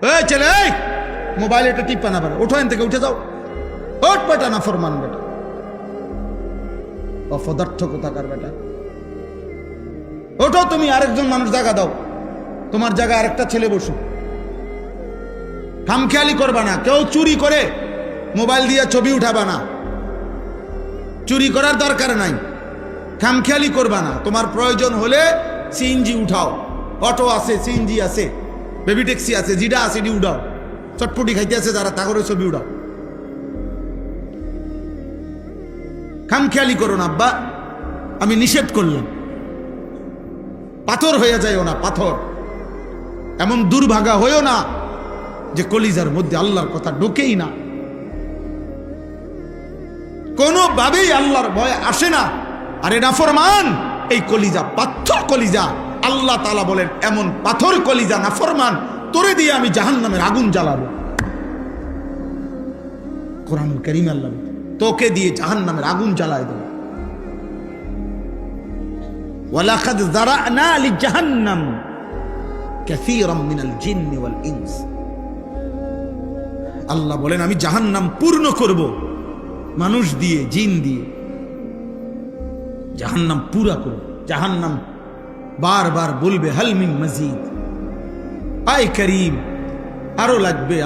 এই ছেলে, এই মোবাইল এটা টিপা না পারে, ওঠো এখান থেকে, উঠে যাও, ওঠ বেটা, না ফরমান বেটা, অপদার্থ কোথাকার বেটা। ওঠো, তুমি আরেকজন মানুষ জায়গা দাও, তোমার জায়গায় আরেকটা ছেলে বসুক। খামখেয়ালি করবা না। কেউ চুরি করে মোবাইল দিয়ে ছবি উঠাবা না, চুরি করার দরকার নাই। খামখেয়ালি করবা না। তোমার প্রয়োজন হলে সিএনজি উঠাও, অটো আছে, সিএনজি আছে, বেবি ট্যাক্সি আছে, জিডা আছে, ডি উঠাও। চটপটি খাইতে আছে যারা, তা করে ছবি উঠাও। খামখেয়ালি করো না আব্বা, আমি নিষেধ করলাম। পাথর হয়ে যায়ও না, পাথর। এমন দুর্ভাগা হয়েও না যে কলিজার মধ্যে আল্লাহর কথা ঢোকেই না, কোনোভাবেই আল্লাহর ভয় আসে না। আরে নাফরমান, এই কলিজা পাথর কলিজা। আল্লাহ তাআলা বলেন, এমন পাথর কলিজা নাফরমান, তোরে দিয়ে আমি জাহান্নামের আগুন জ্বালাবো। কোরআনুল কারীম আল্লাহ, তোকে দিয়ে জাহান্নামের আগুন জ্বালায় দেব। ওয়ালাকাদ যারানা লিজাহান্নাম কাসীরাম মিনাল জিন্নি ওয়াল ইনস। আল্লাহ বলেন, আমি জাহান্নাম পূর্ণ করব মানুষ দিয়ে, জিন দিয়ে। জাহান্নাম পুরা করব। জাহান্নাম বারবার বলবে, হাল মিন মাজিদ, আয় করিম, আরো লাগবে।